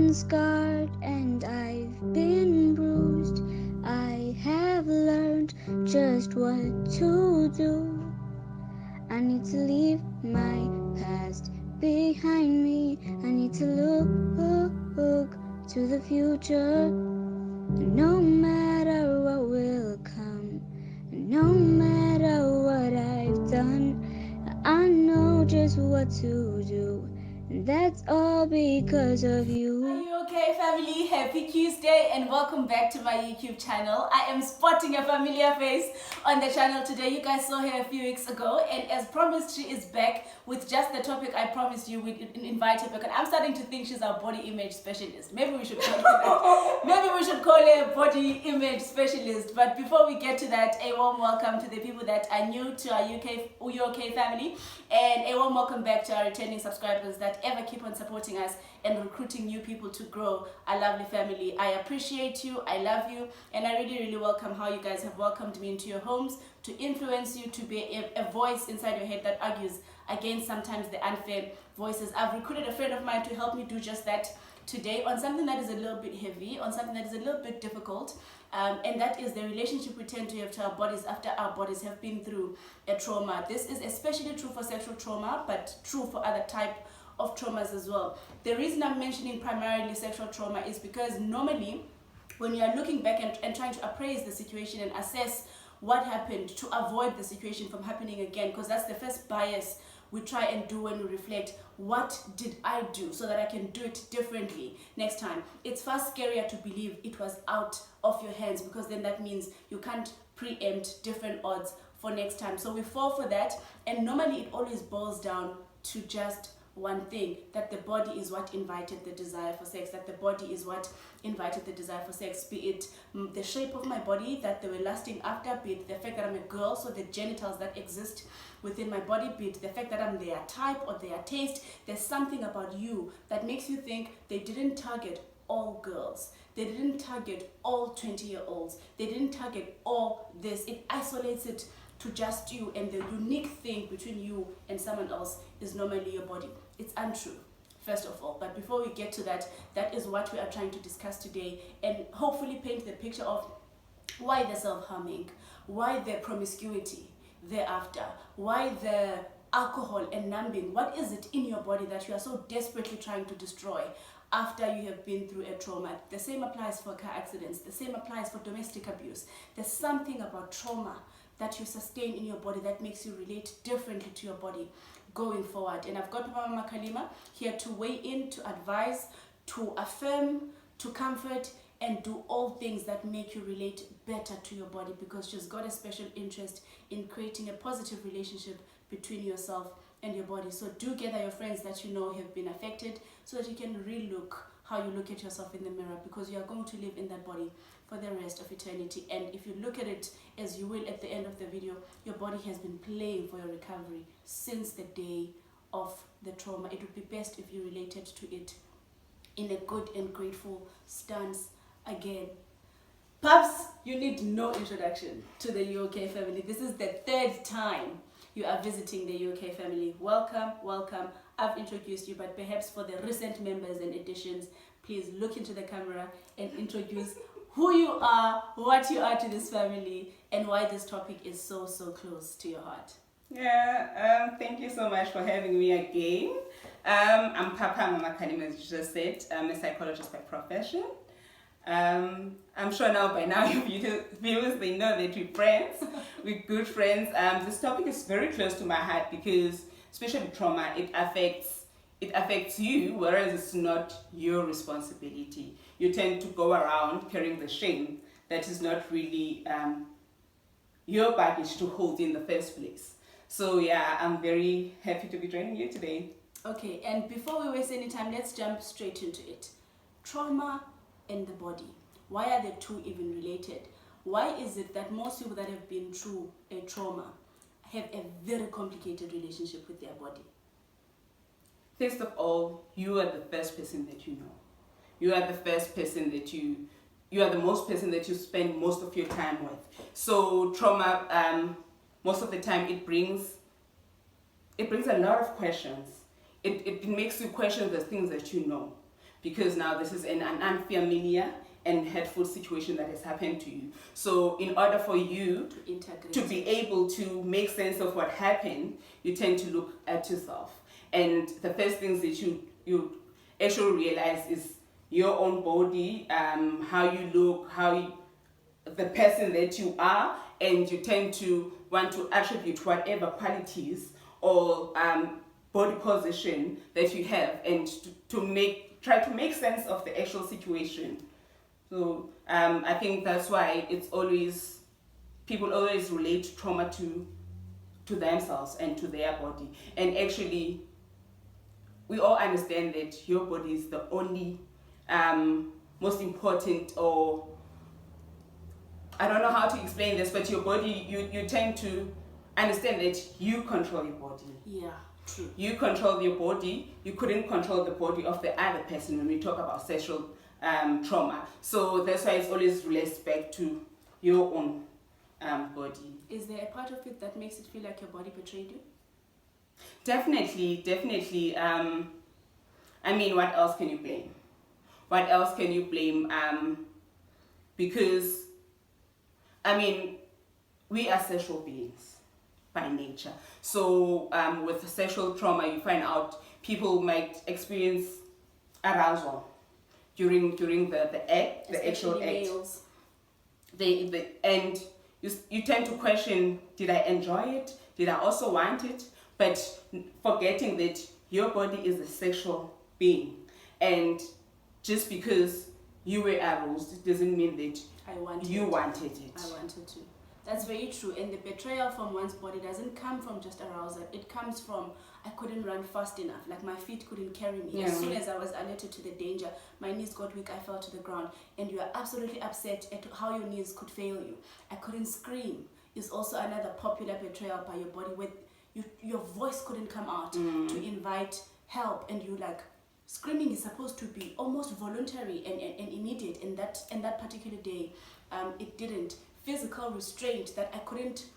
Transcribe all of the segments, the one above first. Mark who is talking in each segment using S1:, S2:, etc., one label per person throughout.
S1: been scarred and I've been bruised. I have learned just what to do. I need to leave my past behind me. I need to look to the future. No matter what will come, no matter what I've done, I know just what to do. And that's all because of you.
S2: Are you okay, family? Happy Tuesday and welcome back to my YouTube channel. I am spotting a familiar face on the channel today. You guys saw her a few weeks ago, and as promised, she is back with just the topic I promised you we'd invite her back. And I'm starting to think she's our body image specialist. Maybe we should call her that. Maybe we should call her body image specialist. But before we get to that, a warm welcome to the people that are new to our UK family, and a warm welcome back to our returning subscribers that ever keep on supporting us and recruiting new people to grow our lovely family. I appreciate you, I love you, and I really welcome how you guys have welcomed me into your homes, to influence you, to be a voice inside your head that argues against sometimes the unfair voices. I've recruited a friend of mine to help me do just that today on something that is a little bit heavy, on something that is a little bit difficult, and that is the relationship we tend to have to our bodies after our bodies have been through a trauma. This is especially true for sexual trauma, but true for other type of traumas as well. The reason I'm mentioning primarily sexual trauma is because normally when you are looking back and trying to appraise the situation and assess what happened to avoid the situation from happening again, because that's the first bias we try and do when we reflect, what did I do so that I can do it differently next time? It's far scarier to believe it was out of your hands, because then that means you can't preempt different odds for next time. So we fall for that, and normally it always boils down to just one thing, that the body is what invited the desire for sex, that the body is what invited the desire for sex, be it the shape of my body that they were lusting after, be it the fact that I'm a girl, so the genitals that exist within my body, be it the fact that I'm their type or their taste. There's something about you that makes you think they didn't target all girls, they didn't target all 20-year-olds, they didn't target all this. It isolates it to just you, and the unique thing between you and someone else is normally your body. It's untrue, first of all. But before we get to that, that is what we are trying to discuss today, and hopefully paint the picture of why the self-harming, why the promiscuity thereafter, why the alcohol and numbing. What is it in your body that you are so desperately trying to destroy after you have been through a trauma? The same applies for car accidents, the same applies for domestic abuse. There's something about trauma that you sustain in your body that makes you relate differently to your body going forward. And I've got Mama Kalima here to weigh in, to advise, to affirm, to comfort, and do all things that make you relate better to your body, because she's got a special interest in creating a positive relationship between yourself and your body. So do gather your friends that you know have been affected, so that you can relook how you look at yourself in the mirror, because you are going to live in that body for the rest of eternity. And if you look at it as you will at the end of the video, your body has been playing for your recovery since the day of the trauma. It would be best if you related to it in a good and grateful stance again. Pups, you need no introduction to the UK family. This is the third time you are visiting the UK family. Welcome, welcome. I've introduced you, but perhaps for the recent members and additions, please look into the camera and introduce who you are, what you are to this family, and why this topic is so close to your heart.
S3: Yeah, thank you so much for having me again. I'm Papa Mama Kalima, as you just said. I'm a psychologist by profession. I'm sure now by now your viewers, they know that we're friends, we're good friends. This topic is very close to my heart because, especially trauma, it affects you, whereas it's not your responsibility. You tend to go around carrying the shame that is not really your baggage to hold in the first place. So yeah, I'm very happy to be joining you today.
S2: Okay, and before we waste any time, let's jump straight into it. Trauma and the body. Why are the two even related? Why is it that most people that have been through a trauma have a very complicated relationship with their body?
S3: First of all, you are the first person that you know. You are the first person that you are the most person that you spend most of your time with. So trauma, most of the time it brings a lot of questions. It makes you question the things that you know. because now this is an unfamiliar and hurtful situation that has happened to you. So in order for you to be able to make sense of what happened, you tend to look at yourself. And the first things that you actually realize is your own body, how you look, the person that you are, and you tend to want to attribute whatever qualities or body position that you have, and try to make sense of the actual situation. So I think that's why people always relate trauma to themselves and to their body. And actually, we all understand that your body is the only most important, or I don't know how to explain this, but your body, you tend to understand that you control your body.
S2: Yeah, true.
S3: You control your body. You couldn't control the body of the other person when we talk about sexual trauma. So that's why it's always relates back to your own body.
S2: Is there a part of it that makes it feel like your body betrayed you?
S3: Definitely. I mean, what else can you blame? What else can you blame? Because, I mean, we are sexual beings by nature. So with sexual trauma, you find out people might experience arousal during the act, the actual act.
S2: Males.
S3: And you tend to question, did I enjoy it? Did I also want it? But forgetting that your body is a sexual being, and just because you were aroused, it doesn't mean that you wanted it.
S2: I wanted to. That's very true. And the betrayal from one's body doesn't come from just arousal. It comes from, I couldn't run fast enough. Like my feet couldn't carry me.
S3: Yeah.
S2: As soon as I was alerted to the danger, my knees got weak, I fell to the ground. And you are absolutely upset at how your knees could fail you. I couldn't scream. Is also another popular betrayal by your body, where your voice couldn't come out to invite help. And you like, screaming is supposed to be almost voluntary and immediate. And that particular day, it didn't. Physical restraint, that I couldn't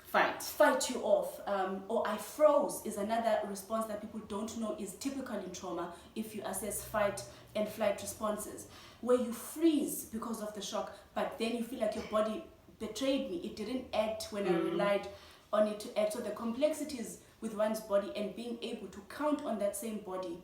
S2: fight you off, or I froze, is another response that people don't know is typical in trauma. If you assess fight and flight responses, where you freeze because of the shock, but then you feel like your body betrayed me. It didn't act when I relied on it to act. So the complexities with one's body and being able to count on that same body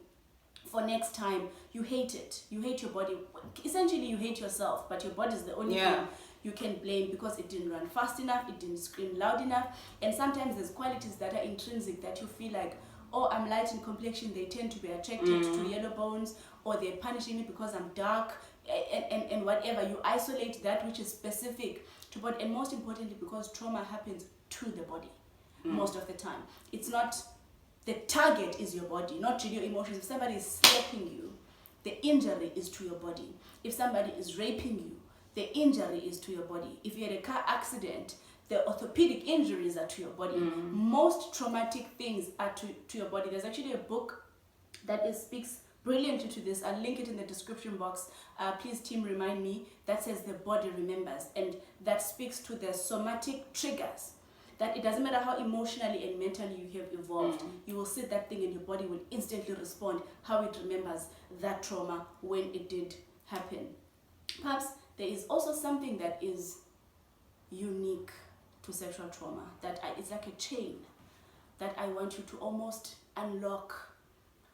S2: for next time, you hate it. You hate your body. Essentially, you hate yourself, but your body is the only thing you can blame, because it didn't run fast enough, it didn't scream loud enough. And sometimes there's qualities that are intrinsic that you feel like, oh, I'm light in complexion, they tend to be attracted to yellow bones, or they're punishing me because I'm dark, and whatever. You isolate that which is specific to body. And most importantly, because trauma happens to the body most of the time. It's not, the target is your body, not your emotions. If somebody is slapping you, the injury is to your body. If somebody is raping you, the injury is to your body. If you had a car accident, the orthopedic injuries are to your body. Most traumatic things are to your body. There's actually a book that speaks brilliantly to this. I'll link it in the description box. Please, team, remind me. That says the body remembers. And that speaks to the somatic triggers. That it doesn't matter how emotionally and mentally you have evolved, you will see that thing and your body will instantly respond how it remembers that trauma when it did happen. Perhaps there is also something that is unique to sexual trauma, that it's like a chain that I want you to almost unlock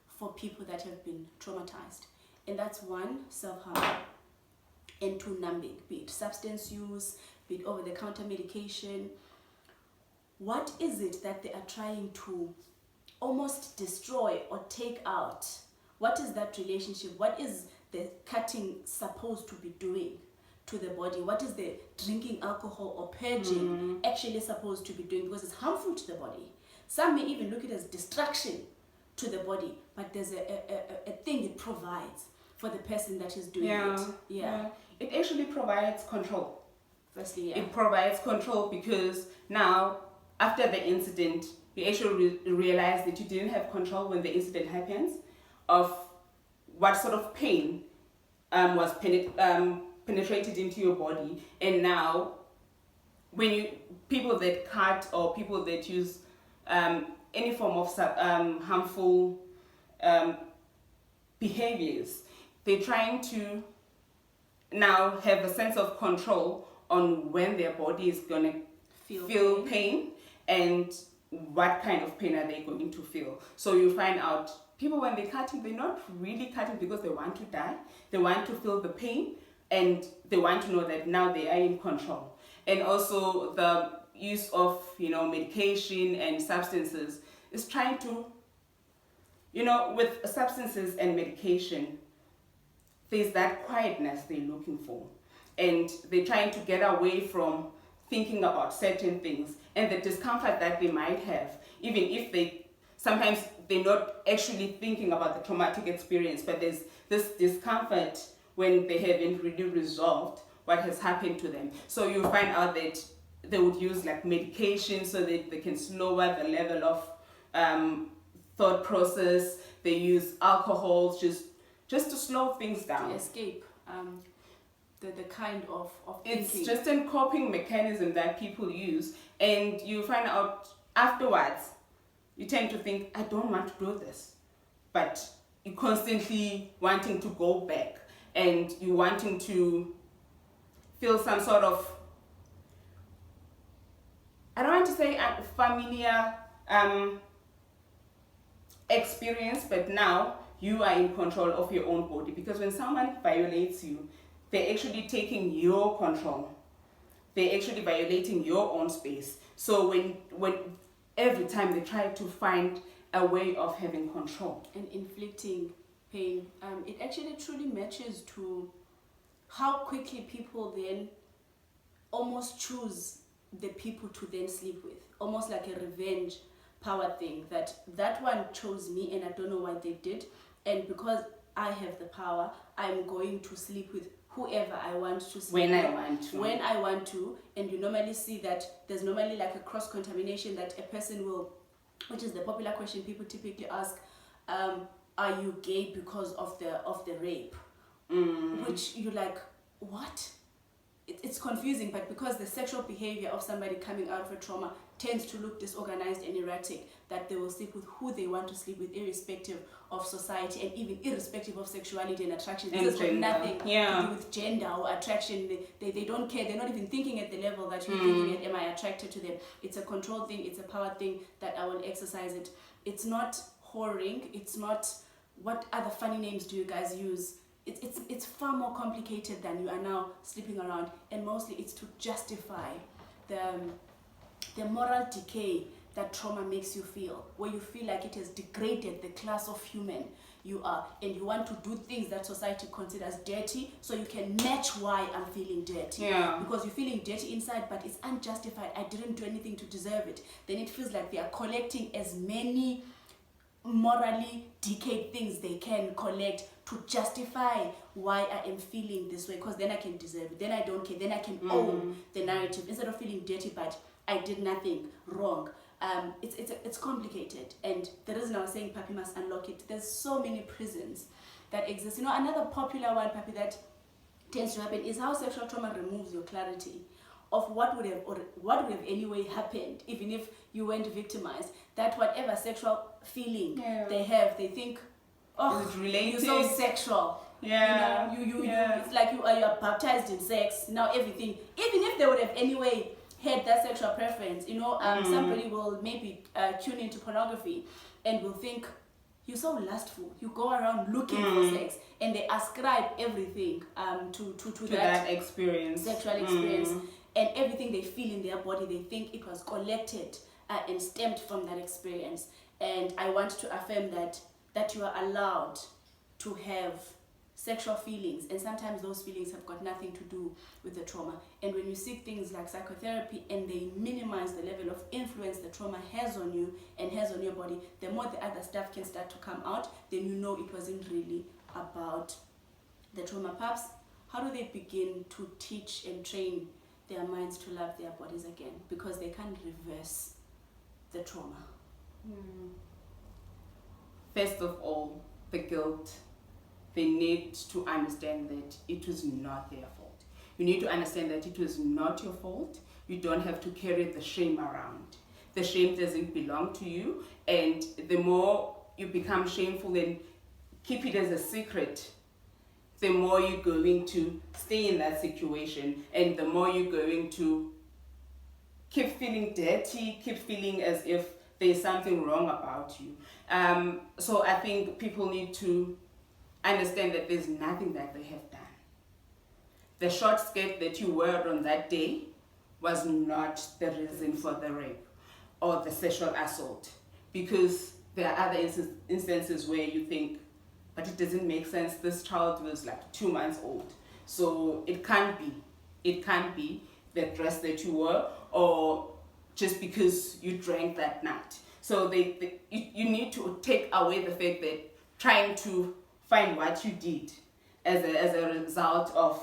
S2: for people that have been traumatized. And that's one, self-harm, and two, numbing, be it substance use, be it over-the-counter medication. What is it that they are trying to almost destroy or take out? What is that relationship? What is the cutting supposed to be doing to the body? What is the drinking alcohol or purging actually supposed to be doing? Because it's harmful to the body. Some may even look at it as distraction to the body, but there's a thing it provides for the person that is doing it. Yeah.
S3: It actually provides control.
S2: Firstly,
S3: It provides control because now, after the incident, you actually realize that you didn't have control when the incident happens of what sort of pain was penetrated into your body. And now, when people that cut or people that use any form of harmful behaviors, they're trying to now have a sense of control on when their body is going to feel pain and what kind of pain are they going to feel. So you find out people, when they're cutting, they're not really cutting because they want to die. They want to feel the pain and they want to know that now they are in control. And also the use of, medication and substances is trying to, with substances and medication, there's that quietness they're looking for. And they're trying to get away from thinking about certain things and the discomfort that they might have, even if sometimes they're not actually thinking about the traumatic experience, but there's this discomfort when they haven't really resolved what has happened to them. So you find out that they would use like medication so that they can lower the level of thought process. They use alcohol just to slow things down.
S2: To escape the kind of
S3: it's
S2: thinking.
S3: just a coping mechanism that people use, and you find out afterwards you tend to think, I don't want to do this, but you're constantly wanting to go back and you wanting to feel some sort of, I don't want to say a familiar experience, but now you are in control of your own body, because when someone violates you, they're actually taking your control. They're actually violating your own space. So when every time they try to find a way of having control
S2: and inflicting pain, it actually truly matches to how quickly people then almost choose the people to then sleep with, almost like a revenge power thing, that one chose me and I don't know why they did, and because I have the power, I'm going to sleep with whoever I want to sleep
S3: when
S2: with,
S3: I want to.
S2: And you normally see that there's normally like a cross-contamination that a person will, which is the popular question people typically ask, are you gay because of the rape? Which you're like, what? It's confusing, but because the sexual behavior of somebody coming out of a trauma tends to look disorganized and erratic, that they will sleep with who they want to sleep with, irrespective of society and even irrespective of sexuality and attraction. This has got nothing to do with gender or attraction. They don't care. They're not even thinking at the level that you're thinking at, am I attracted to them? It's a control thing. It's a power thing that I will exercise it. It's not whoring. It's not, what other funny names do you guys use? It's far more complicated than you are now sleeping around, and mostly it's to justify the moral decay that trauma makes you feel, where you feel like it has degraded the class of human you are, and you want to do things that society considers dirty so you can match why I'm feeling dirty. Because you're feeling dirty inside, but it's unjustified. I didn't do anything to deserve it. Then it feels like they are collecting as many morally decayed things they can collect to justify why I am feeling this way, because then I can deserve it, then I don't care, then I can own the narrative instead of feeling dirty but I did nothing wrong. It's complicated, and the reason I was saying Papi must unlock it, there's so many prisons that exist. Another popular one, Papi, that tends to happen is how sexual trauma removes your clarity of what would have anyway happened, even if you weren't victimized. That whatever sexual feeling they have, they think, oh, you're so sexual. You it's like you are baptized in sex. Now everything, even if they would have anyway had that sexual preference, somebody will maybe tune into pornography and will think, you're so lustful, you go around looking for sex, and they ascribe everything to that
S3: experience,
S2: sexual experience, and everything they feel in their body, they think it was collected and stemmed from that experience. And I want to affirm that you are allowed to have sexual feelings, and sometimes those feelings have got nothing to do with the trauma. And when you seek things like psychotherapy and they minimize the level of influence the trauma has on you and has on your body, the more the other stuff can start to come out, then you know it wasn't really about the trauma. Perhaps, how do they begin to teach and train their minds to love their bodies again, because they can't reverse the trauma?
S3: First of all, the guilt. They need to understand that it was not their fault. You need to understand that it was not your fault. You don't have to carry the shame around. The shame doesn't belong to you, and the more you become shameful and keep it as a secret, the more you're going to stay in that situation, and the more you're going to keep feeling dirty, keep feeling as if there's something wrong about you. So I think people need to understand that there's nothing that they have done. The short skirt that you wore on that day was not the reason for the rape or the sexual assault, because there are other instances where you think, but it doesn't make sense, this child was like 2 months old, so it can't be the dress that you wore, or just because you drank that night. So you need to take away the fact that trying to find what you did as a result of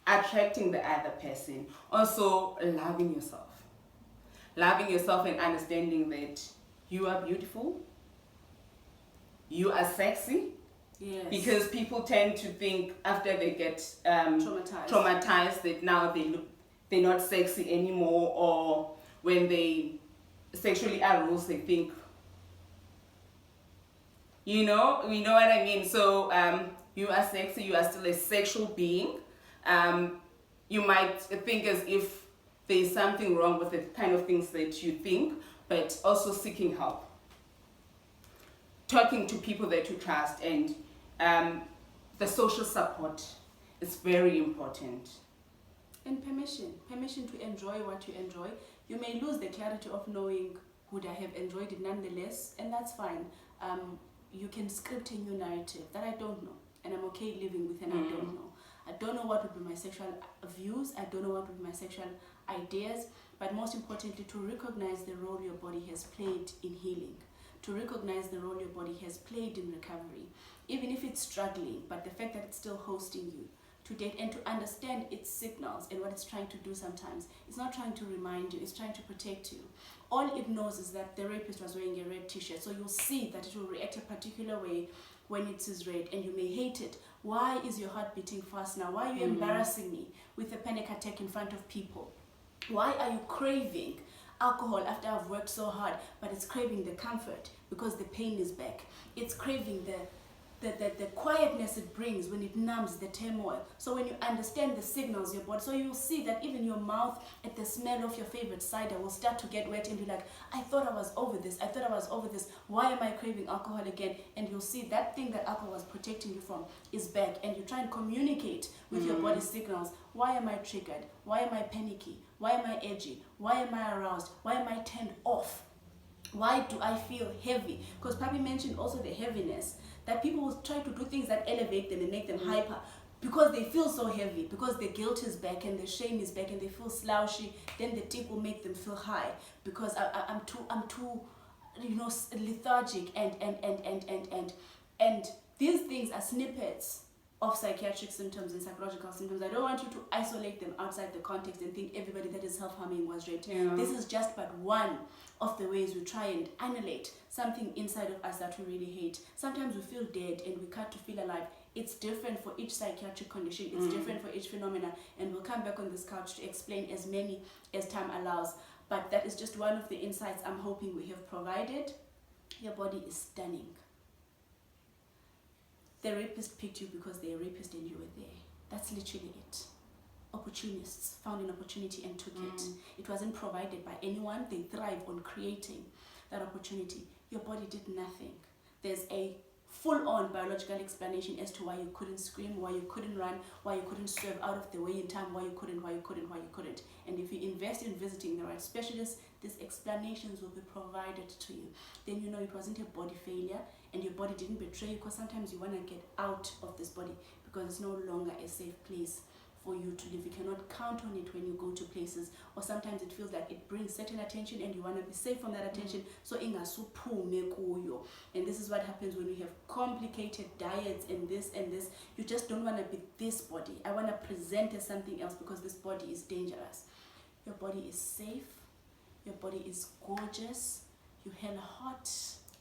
S3: attracting the other person. Also, loving yourself and understanding that you are beautiful, you are sexy.
S2: Yes.
S3: Because people tend to think after they get traumatized that now they're not sexy anymore, or when they sexually aroused they think, you know what I mean. So you are sexy, you are still a sexual being. You might think as if there's something wrong with the kind of things that you think, but also seeking help, talking to people that you trust, and the social support is very important.
S2: And permission to enjoy what you enjoy. You may lose the clarity of knowing, would I have enjoyed it nonetheless, and that's fine. You can script a new narrative that I don't know, and I'm okay living with, and I don't know. I don't know what would be my sexual views, I don't know what would be my sexual ideas, but most importantly, to recognize the role your body has played in healing, to recognize the role your body has played in recovery, even if it's struggling, but the fact that it's still hosting you to date, and to understand its signals and what it's trying to do sometimes. It's not trying to remind you, it's trying to protect you. All it knows is that the rapist was wearing a red t-shirt, so you'll see that it will react a particular way when it is red, and you may hate it. Why is your heart beating fast now? Why are you embarrassing me with a panic attack in front of people? Why are you craving alcohol after I've worked so hard? But it's craving the comfort because the pain is back. It's craving the quietness it brings when it numbs the turmoil. So when you understand the signals your body, so you'll see that even your mouth at the smell of your favorite cider will start to get wet, and you're like, I thought I was over this, why am I craving alcohol again? And you'll see that thing that alcohol was protecting you from is back, and you try and communicate with your body's signals. Why am I triggered? Why am I panicky? Why am I edgy? Why am I aroused? Why am I turned off? Why do I feel heavy? Because Papi mentioned also the heaviness, that people will try to do things that elevate them and make them hyper because they feel so heavy, because the guilt is back and the shame is back and they feel slouchy. Then the tick will make them feel high because I'm too lethargic, and these things are snippets of psychiatric symptoms and psychological symptoms. I don't want you to isolate them outside the context and think everybody that is self-harming was raped. Yeah. This is just but one of the ways we try and annihilate something inside of us that we really hate. Sometimes we feel dead and we cut to feel alive. It's different for each psychiatric condition. It's different for each phenomena. And we'll come back on this couch to explain as many as time allows. But that is just one of the insights I'm hoping we have provided. Your body is stunning. The rapist picked you because they're a rapist and you were there. That's literally it. Opportunists found an opportunity and took it. It wasn't provided by anyone. They thrive on creating that opportunity. Your body did nothing. There's a full-on biological explanation as to why you couldn't scream, why you couldn't run, why you couldn't swerve out of the way in time, why you couldn't. And if you invest in visiting the right specialists, these explanations will be provided to you. Then you know it wasn't a body failure and your body didn't betray you, because sometimes you want to get out of this body because it's no longer a safe place for you to live. You cannot count on it when you go to places, or sometimes it feels like it brings certain attention and you want to be safe from that attention, so ingasuphume kuyo. And this is what happens when we have complicated diets and this. You just don't want to be this body. I want to present as something else because this body is dangerous. Your body is safe. Your body is gorgeous. You're hella hot.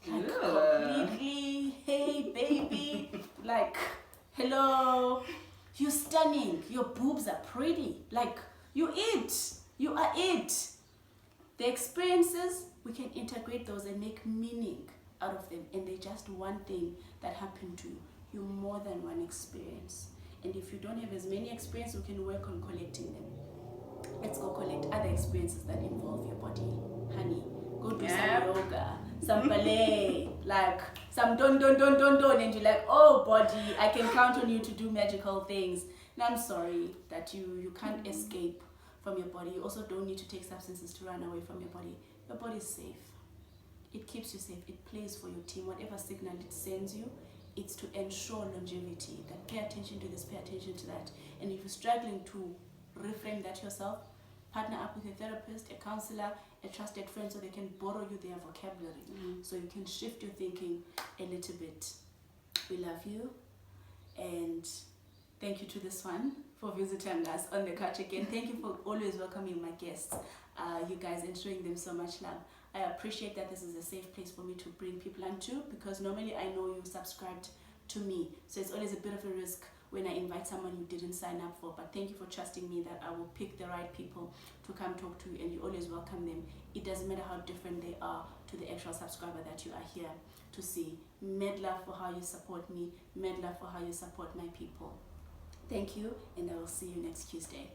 S2: Like completely, hey baby, like hello. You're stunning. Your boobs are pretty. Like, you are it. The experiences, we can integrate those and make meaning out of them. And they're just one thing that happened to you. you're more than one experience. And if you don't have as many experiences, we can work on collecting them. Let's go collect other experiences that involve your body. Honey, go do some yoga, some ballet, like some don, and you're like, oh body, I can count on you to do magical things. And I'm sorry that you can't escape from your body. You also don't need to take substances to run away from your body. Your body is safe. It keeps you safe. It plays for your team. Whatever signal it sends you, it's to ensure longevity. That pay attention to this, pay attention to that. And if you're struggling to reframe that yourself, partner up with a therapist, a counselor, a trusted friend, so they can borrow you their vocabulary, so you can shift your thinking a little bit. We love you, and thank you to this one for visiting us on the couch again. Thank you for always welcoming my guests, you guys, and showing them so much love. I appreciate that this is a safe place for me to bring people onto, because normally I know you subscribed to me, so it's always a bit of a risk when I invite someone you didn't sign up for. But thank you for trusting me that I will pick the right people to come talk to you, and you always welcome them. It doesn't matter how different they are to the actual subscriber that you are here to see. Mad love for how you support me, mad love for how you support my people. Thank you, and I will see you next Tuesday.